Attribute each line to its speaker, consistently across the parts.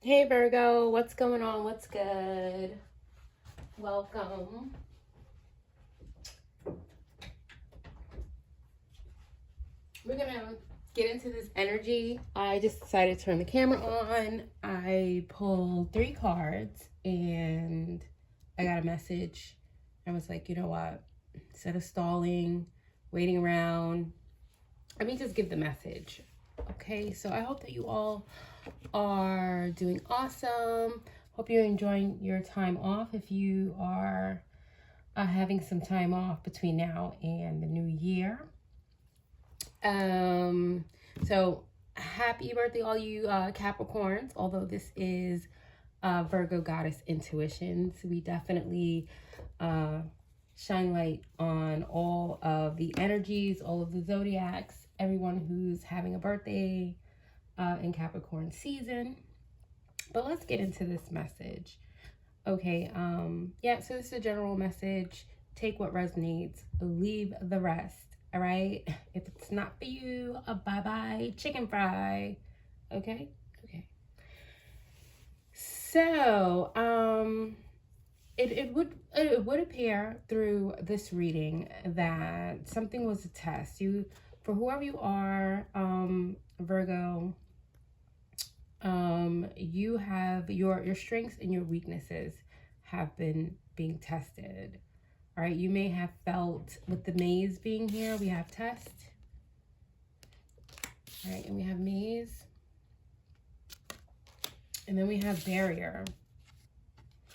Speaker 1: Hey Virgo, what's going on? What's good? Welcome. We're gonna get into this energy. I just decided to turn the camera on. I pulled 3 cards and I got a message. I was like, you know what? Instead of stalling, waiting around, let me just give the message. Okay, so I hope that you all are doing awesome. Hope you're enjoying your time off. If you are having some time off between now and the new year. Um, so happy birthday, all you Capricorns. Although this is Virgo Goddess Intuitions, we definitely uh, shine light on all of the energies, all of the zodiacs, everyone who's having a birthday in Capricorn season. But let's get into this message. Okay, yeah, so this is a general message. Take what resonates, leave the rest. All right. If it's not for you, a bye-bye chicken fry. Okay? Okay. So, it would appear through this reading that something was a test. For whoever you are, Virgo, you have your strengths and your weaknesses have been being tested. All right, you may have felt with the maze being here, we have test. All right, and we have maze. And then we have barrier.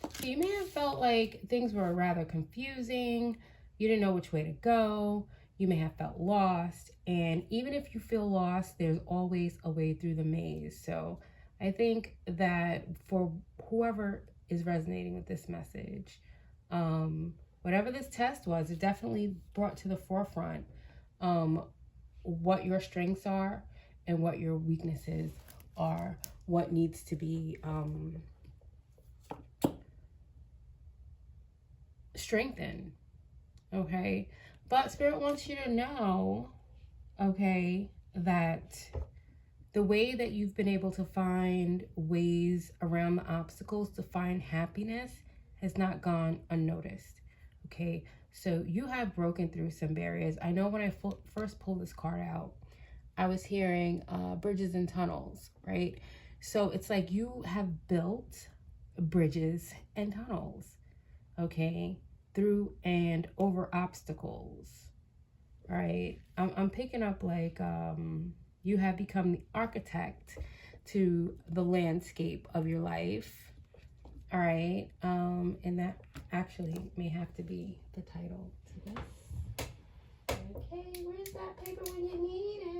Speaker 1: So you may have felt like things were rather confusing. You didn't know which way to go. You may have felt lost. And even if you feel lost, there's always a way through the maze. So I think that for whoever is resonating with this message, whatever this test was, it definitely brought to the forefront what your strengths are and what your weaknesses are, what needs to be strengthened. Okay, but Spirit wants you to know, okay, that the way that you've been able to find ways around the obstacles to find happiness has not gone unnoticed. Okay, so you have broken through some barriers. I know when I first pulled this card out, I was hearing bridges and tunnels, right? So it's like you have built bridges and tunnels, okay, through and over obstacles, right? I'm picking up like you have become the architect to the landscape of your life, all right? And that actually may have to be the title to this. Okay, where's that paper when you need it?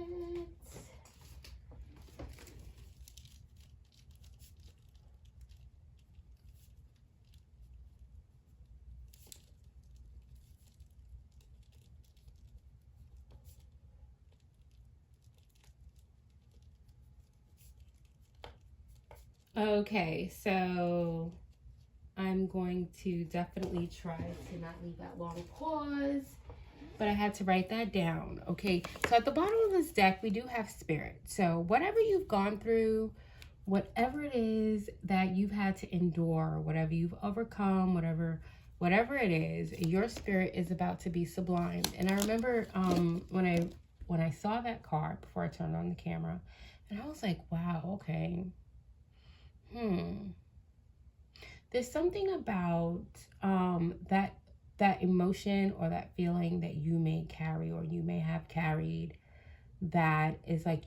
Speaker 1: Okay, so I'm going to definitely try to not leave that long pause, but I had to write that down. Okay, so at the bottom of this deck, we do have spirit. So whatever you've gone through, whatever it is that you've had to endure, whatever you've overcome, whatever it is, your spirit is about to be sublimed. And I remember when I saw that card before I turned on the camera, and I was like, wow, okay. There's something about that emotion or that feeling that you may carry or you may have carried that is like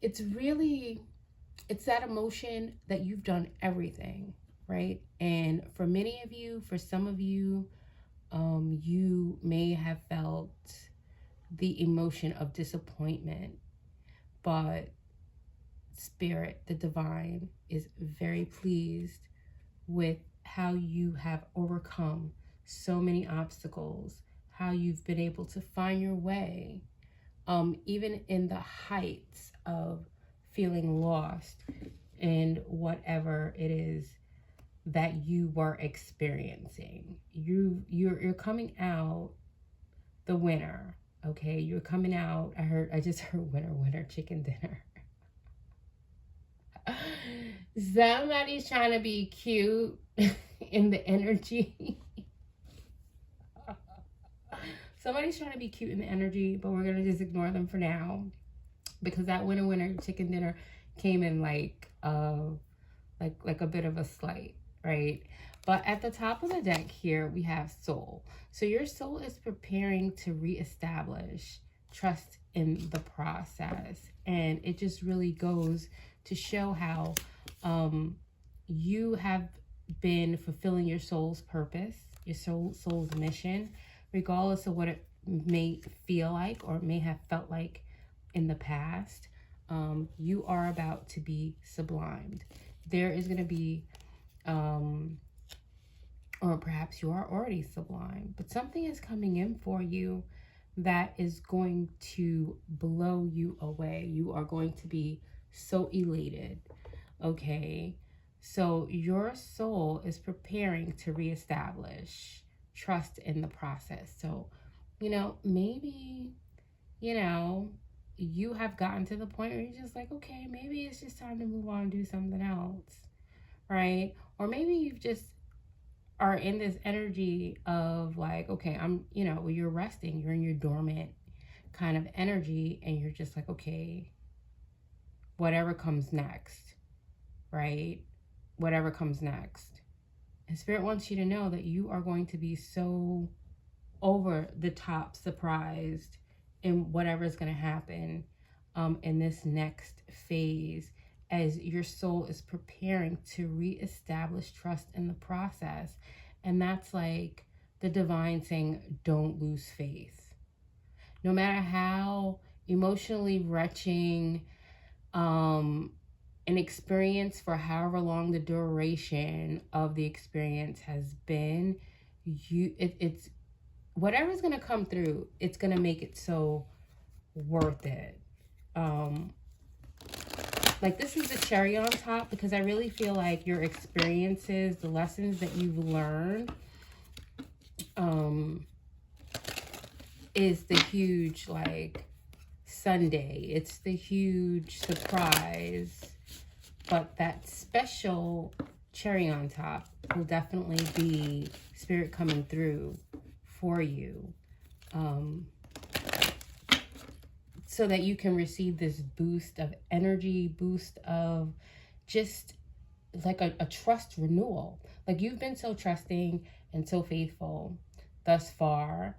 Speaker 1: it's really it's that emotion that you've done everything, right? And for many of you, for some of you, you may have felt the emotion of disappointment, but Spirit, the divine, is very pleased with how you have overcome so many obstacles, how you've been able to find your way, even in the heights of feeling lost in whatever it is that you were experiencing. You're coming out the winner. Okay, you're coming out. I just heard winner, winner, chicken dinner. Somebody's trying to be cute in the energy. Somebody's trying to be cute in the energy, but we're going to just ignore them for now because that winner chicken dinner came in like a bit of a slight, right? But at the top of the deck here, we have soul. So your soul is preparing to reestablish trust in the process. And it just really goes to show how you have been fulfilling your soul's purpose, your soul's mission, regardless of what it may feel like or may have felt like in the past. You are about to be sublimed. There is going to be, or perhaps you are already sublime, but something is coming in for you that is going to blow you away. You are going to be so elated, okay? So your soul is preparing to reestablish trust in the process. So, maybe, you have gotten to the point where you're just like, okay, maybe it's just time to move on and do something else, right? Or maybe you've just are in this energy of like, okay, you're resting, you're in your dormant kind of energy, and you're just like, okay, whatever comes next, right? Whatever comes next. And Spirit wants you to know that you are going to be so over the top surprised in whatever's going to happen in this next phase, as your soul is preparing to reestablish trust in the process. And that's like the divine saying, don't lose faith. No matter how emotionally wrenching an experience, for however long the duration of the experience has been, it's whatever's going to come through, it's going to make it so worth it. Like, this is the cherry on top, because I really feel like your experiences, the lessons that you've learned, is the huge, like, sundae. It's the huge surprise. But that special cherry on top will definitely be Spirit coming through for you. So that you can receive this boost of energy, boost of just like a trust renewal. Like, you've been so trusting and so faithful thus far,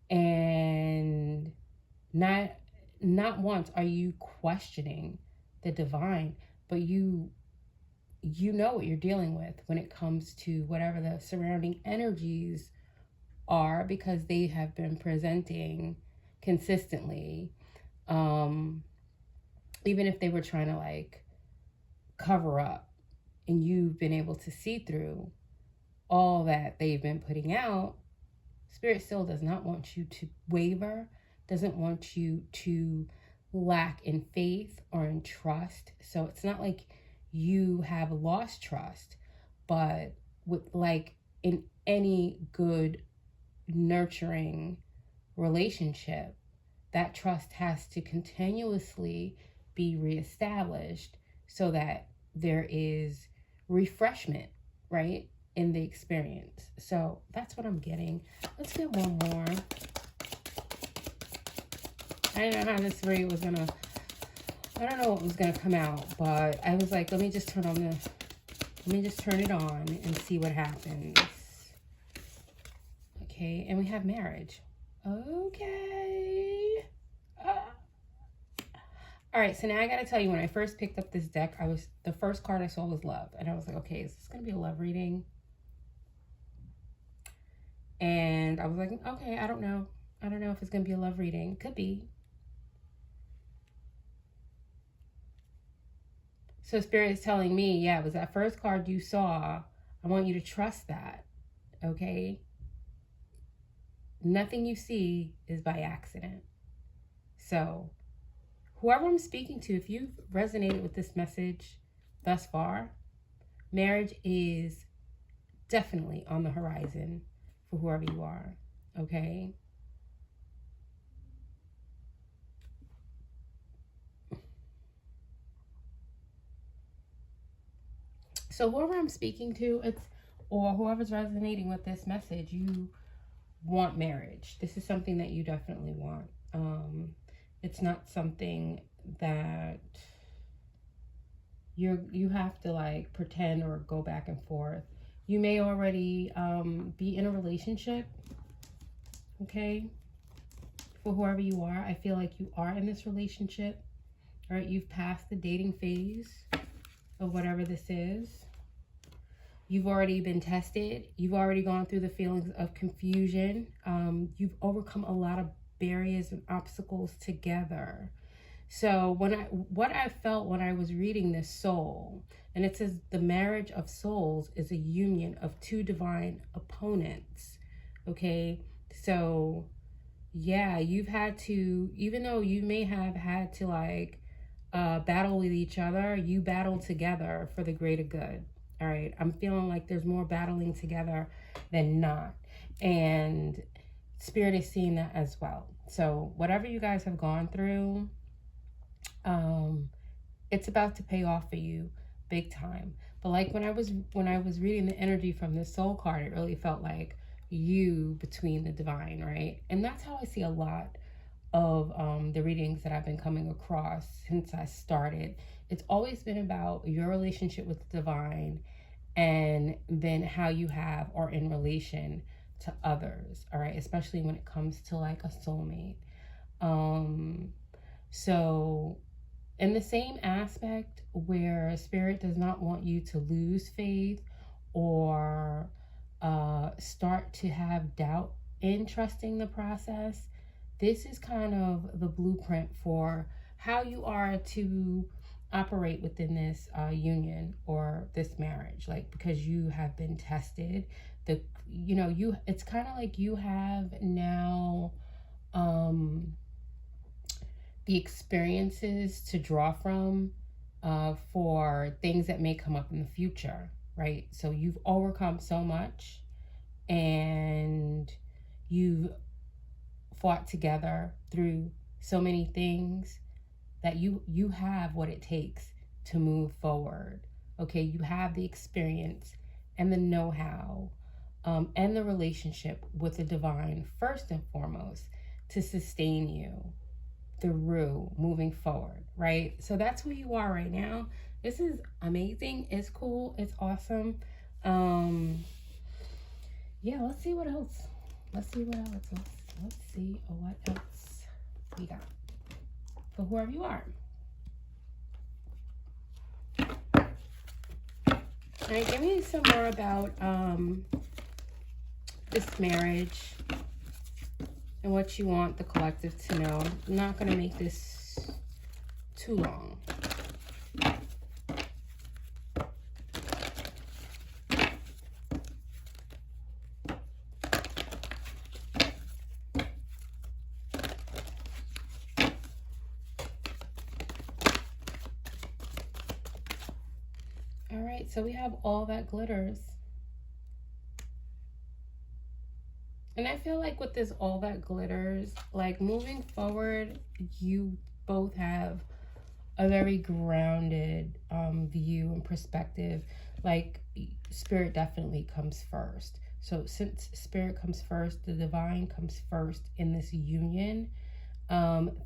Speaker 1: and not once are you questioning the divine, but you know what you're dealing with when it comes to whatever the surrounding energies are, because they have been presenting consistently. Even if they were trying to like cover up, and you've been able to see through all that they've been putting out, Spirit still does not want you to waver, doesn't want you to lack in faith or in trust. So it's not like you have lost trust, but with, like, in any good nurturing relationship, that trust has to continuously be reestablished so that there is refreshment, right, in the experience. So that's what I'm getting. Let's get one more. I didn't know how this read was gonna, I don't know what was gonna come out, but I was like, let me just turn it on and see what happens. Okay, and we have marriage. Okay. All right, so now I gotta tell you, when I first picked up this deck, the first card I saw was love, and I was like, okay, is this gonna be a love reading? And I was like, okay, I don't know if it's gonna be a love reading. Could be. So Spirit is telling me, yeah, it was that first card you saw. I want you to trust that, okay? Nothing you see is by accident. So whoever I'm speaking to, if you've resonated with this message thus far, marriage is definitely on the horizon for whoever you are, okay? So whoever I'm speaking to, or whoever's resonating with this message, you want marriage. This is something that you definitely want. It's not something that you have to like pretend or go back and forth. You may already be in a relationship, okay? For whoever you are, I feel like you are in this relationship. All right, you've passed the dating phase of whatever this is. You've already been tested. You've already gone through the feelings of confusion. You've overcome a lot of barriers and obstacles together. So what I felt when I was reading this soul, and it says the marriage of souls is a union of two divine opponents. Okay, so yeah, you've had to, even though you may have had to like battle with each other, you battle together for the greater good. All right, I'm feeling like there's more battling together than not, and Spirit is seeing that as well. So whatever you guys have gone through, it's about to pay off for you big time. But like when I was reading the energy from this soul card, it really felt like you between the divine, right? And that's how I see a lot of the readings that I've been coming across since I started. It's always been about your relationship with the divine, and then how you have or in relation to others, all right? Especially when it comes to like a soulmate. So in the same aspect where Spirit does not want you to lose faith or start to have doubt in trusting the process, this is kind of the blueprint for how you are to operate within this union or this marriage. Like, because you have been tested, it's kind of like you have now the experiences to draw from for things that may come up in the future, right? So you've overcome so much, and you've fought together through so many things that you have what it takes to move forward. Okay, you have the experience and the know-how and the relationship with the divine first and foremost to sustain you through moving forward, right? So that's who you are right now. This is amazing. It's cool. It's awesome. Yeah, let's see what else. Let's see what else we got for whoever you are. All right, give me some more about this marriage and what you want the collective to know. I'm not going to make this too long. All right, so we have all that glitters. And I feel like with this all that glitters, like moving forward, you both have a very grounded view and perspective. Like Spirit definitely comes first. So since Spirit comes first, the divine comes first in this union,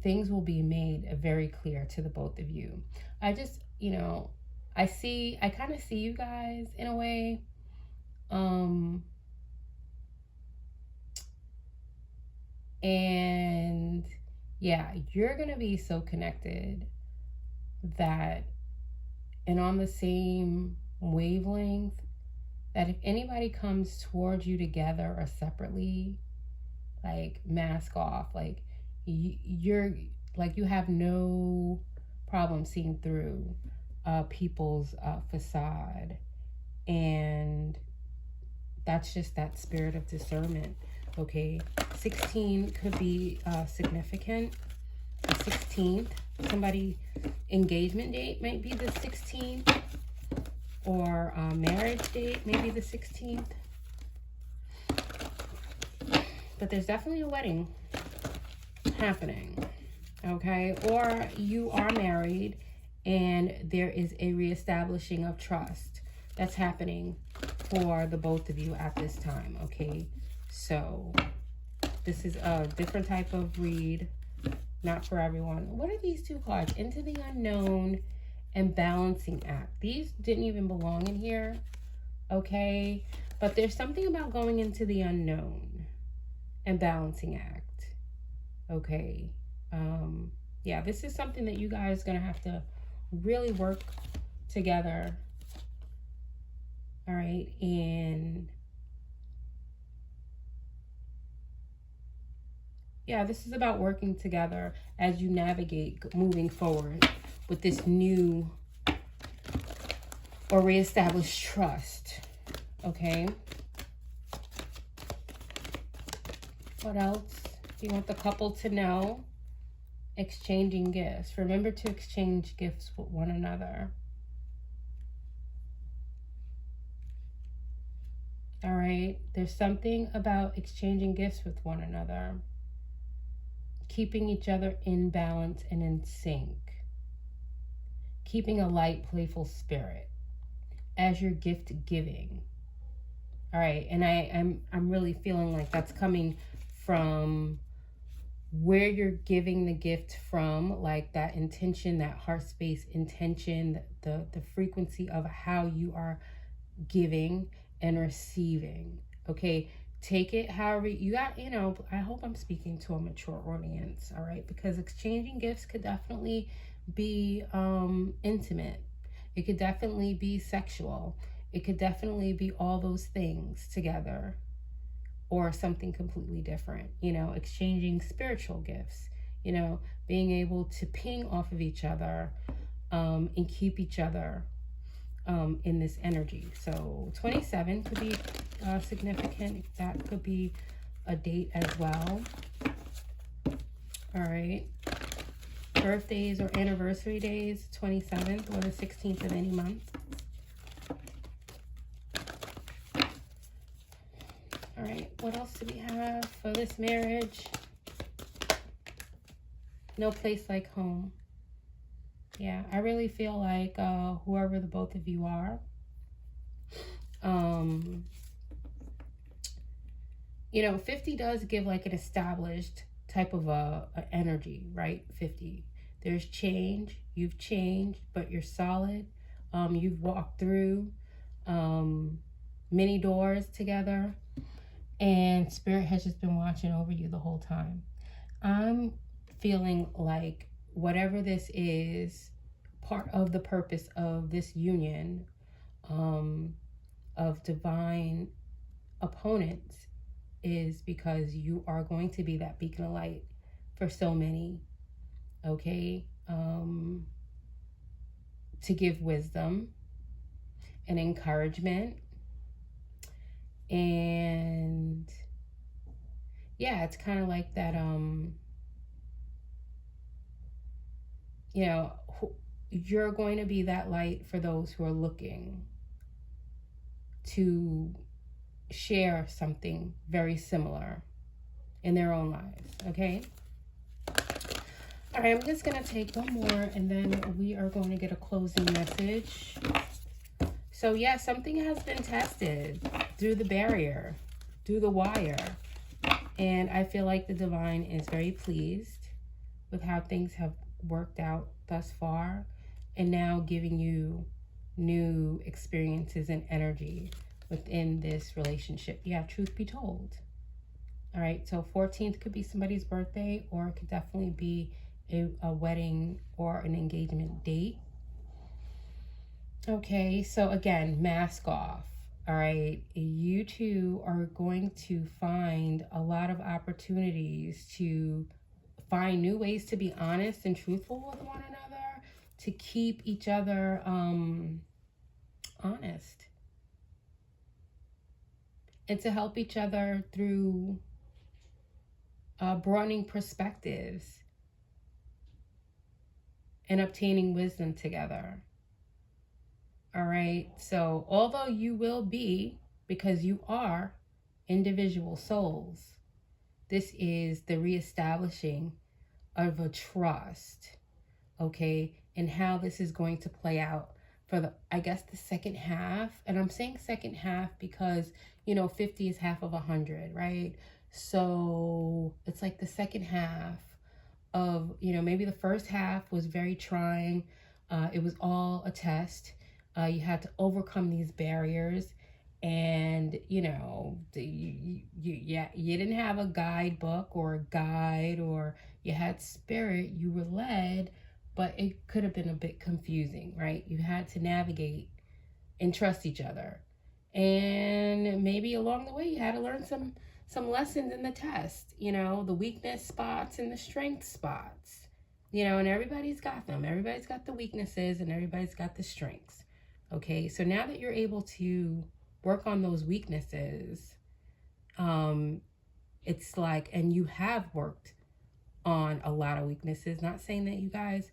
Speaker 1: things will be made very clear to the both of you. I just, I kind of see you guys in a way. And yeah, you're going to be so connected that, and on the same wavelength, that if anybody comes towards you together or separately, like mask off, like you're like, you have no problem seeing through people's facade. And that's just that spirit of discernment. Okay, 16 could be significant. The 16th, somebody engagement date might be the 16th, or marriage date maybe the 16th. But there's definitely a wedding happening. Okay, or you are married and there is a reestablishing of trust. that's happening for the both of you at this time, okay? So this is a different type of read, not for everyone. What are these two cards? Into the Unknown and Balancing Act. These didn't even belong in here, okay? But there's something about going into the unknown and Balancing Act, okay? Yeah, this is something that you guys are going to have to really work together, all right? And yeah, this is about working together as you navigate moving forward with this new or reestablished trust, okay? What else do you want the couple to know? Exchanging gifts. Remember to exchange gifts with one another. All right? There's something about exchanging gifts with one another. Keeping each other in balance and in sync. Keeping a light, playful spirit as your gift giving. All right, and I'm really feeling like that's coming from where you're giving the gift from, like that intention, that heart space intention, the frequency of how you are giving and receiving. Okay, take it however you got. You know, I hope I'm speaking to a mature audience, all right? Because exchanging gifts could definitely be intimate. It could definitely be sexual. It could definitely be all those things together, or something completely different. You know, exchanging spiritual gifts, you know, being able to ping off of each other and keep each other in this energy. So 27 could be significant. That could be a date as well. All right. Birthdays or anniversary days, 27th or the 16th of any month. All right, what else do we have for this marriage? No place like home. Yeah, I really feel like whoever the both of you are, you know, 50 does give like an established type of a energy, right? 50. There's change. You've changed, but you're solid. You've walked through many doors together, and Spirit has just been watching over you the whole time. I'm feeling like whatever this is, part of the purpose of this union of divine opponents is because you are going to be that beacon of light for so many, okay? To give wisdom and encouragement. And yeah, it's kind of like that, you know, you're going to be that light for those who are looking to share something very similar in their own lives, okay? All right, I'm just going to take one more and then we are going to get a closing message. So yeah, something has been tested through the barrier, through the wire. And I feel like the divine is very pleased with how things have worked out thus far, and now giving you new experiences and energy within this relationship. Yeah, truth be told. All right, so 14th could be somebody's birthday, or it could definitely be a wedding or an engagement date. Okay, so again, mask off. All right, you two are going to find a lot of opportunities to find new ways to be honest and truthful with one another, to keep each other honest, and to help each other through broadening perspectives and obtaining wisdom together. All right, so although you will be, because you are individual souls, this is the reestablishing of a trust, okay, and how this is going to play out for the, I guess, the second half. And I'm saying second half because, 50 is half of 100, right? So it's like the second half of, maybe the first half was very trying. It was all a test. You had to overcome these barriers. And, you didn't have a guidebook or a guide, or you had spirit, you were led, but it could have been a bit confusing, right? You had to navigate and trust each other. And maybe along the way, you had to learn some lessons in the test, the weakness spots and the strength spots, and everybody's got them. Everybody's got the weaknesses and everybody's got the strengths. Okay, so now that you're able to work on those weaknesses, it's like, and you have worked on a lot of weaknesses, not saying that you guys,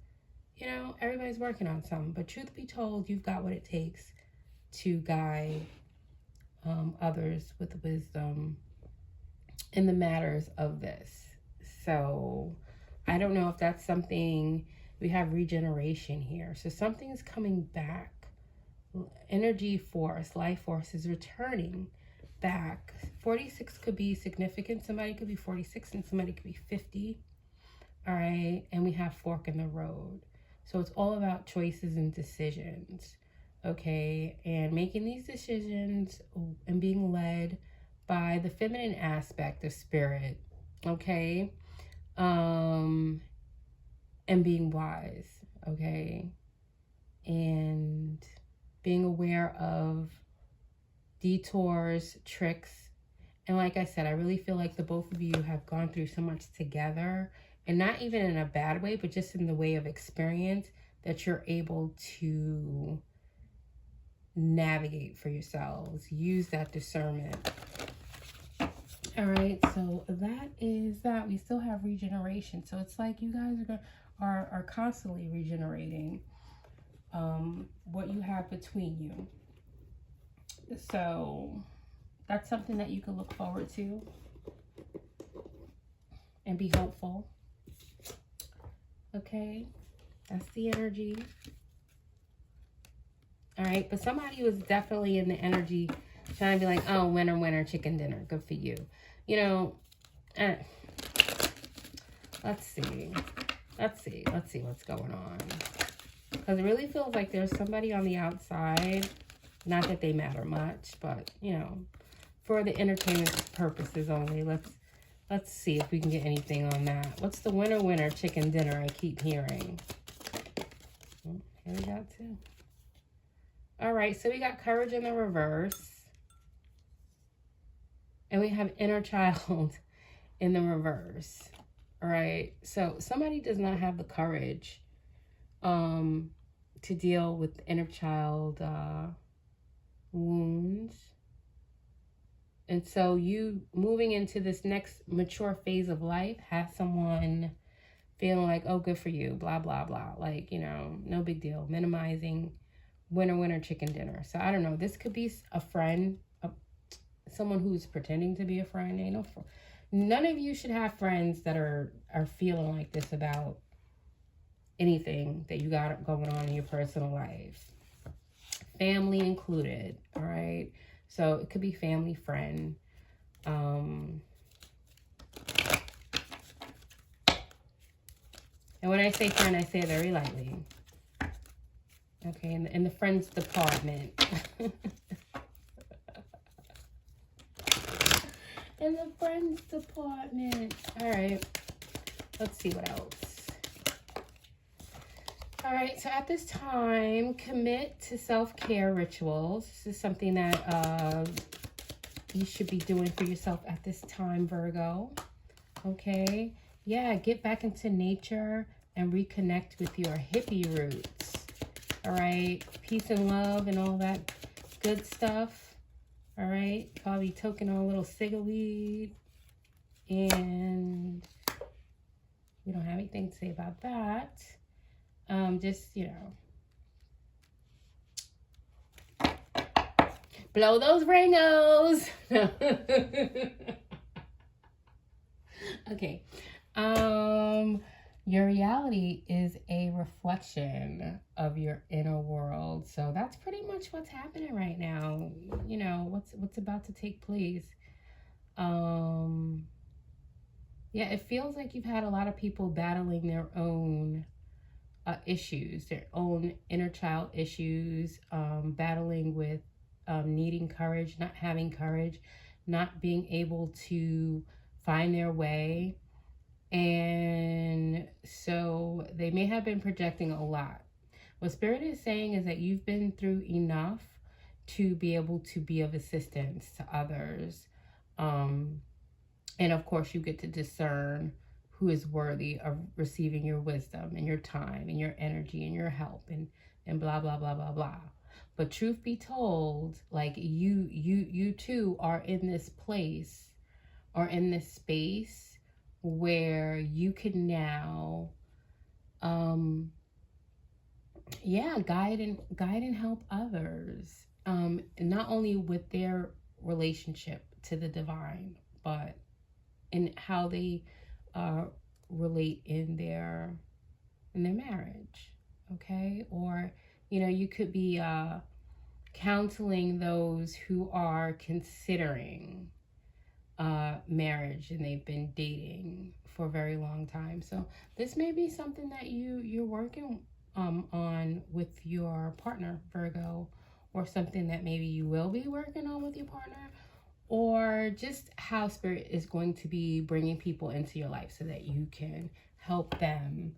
Speaker 1: everybody's working on some, but truth be told, you've got what it takes to guide others with wisdom in the matters of this. So I don't know if that's something, we have regeneration here. So something is coming back. Energy force, life force is returning back. 46 could be significant. Somebody could be 46 and somebody could be 50. All right. And we have fork in the road. So it's all about choices and decisions. Okay. And making these decisions and being led by the feminine aspect of spirit. Okay. And being wise. Okay. And being aware of detours, tricks. And like I said, I really feel like the both of you have gone through so much together, and not even in a bad way, but just in the way of experience, that you're able to navigate for yourselves. Use that discernment. All right, so that is that. We still have regeneration. So it's like you guys are constantly regenerating what you have between you. So that's something that you can look forward to and be hopeful. Okay, that's the energy. All right, but somebody was definitely in the energy trying to be like, oh, winner, chicken dinner. Good for you. Let's see what's going on. Because it really feels like there's somebody on the outside. Not that they matter much, but, for the entertainment purposes only. Let's see if we can get anything on that. What's the winner, chicken dinner I keep hearing? Oh, here we got two. All right, so we got courage in the reverse. And we have inner child in the reverse. All right, so somebody does not have the courage to deal with inner child wounds. And so you moving into this next mature phase of life, have someone feeling like, oh, good for you, blah, blah, blah. Like, no big deal. Minimizing winner, chicken dinner. So I don't know. This could be a friend, someone who's pretending to be a friend. None of you should have friends that are feeling like this about anything that you got going on in your personal life. Family included, all right? So it could be family, friend. And when I say friend, I say it very lightly. Okay, in the friends department. In the friends department. All right, let's see what else. All right, so at this time, commit to self-care rituals. This is something that you should be doing for yourself at this time, Virgo. Okay, yeah, get back into nature and reconnect with your hippie roots. All right, peace and love and all that good stuff. All right, probably toking on a little cigweed, and we don't have anything to say about that. Just, blow those Ringos. Okay. Your reality is a reflection of your inner world. So that's pretty much what's happening right now. You know, what's about to take place. Um yeah, it feels like you've had a lot of people battling their own issues, their own inner child issues, battling with needing courage, not having courage, not being able to find their way. And so they may have been projecting a lot. What Spirit is saying is that you've been through enough to be able to be of assistance to others. Um, and of course, you get to discern who is worthy of receiving your wisdom and your time and your energy and your help and blah blah blah blah blah. But truth be told, like you too are in this place or in this space where you can now guide and help others, not only with their relationship to the divine, but in how they relate in their marriage. Okay, or you could be counseling those who are considering marriage and they've been dating for a very long time. So this may be something that you're working on with your partner, Virgo, or something that maybe you will be working on with your partner, or just how Spirit is going to be bringing people into your life so that you can help them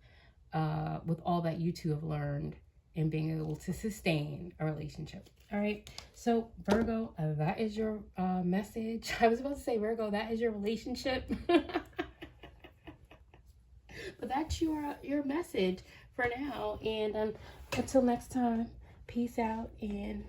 Speaker 1: with all that you two have learned in being able to sustain a relationship. All right. So Virgo, that is your message. I was about to say, Virgo, that is your relationship. But that's your message for now. And until next time, peace out and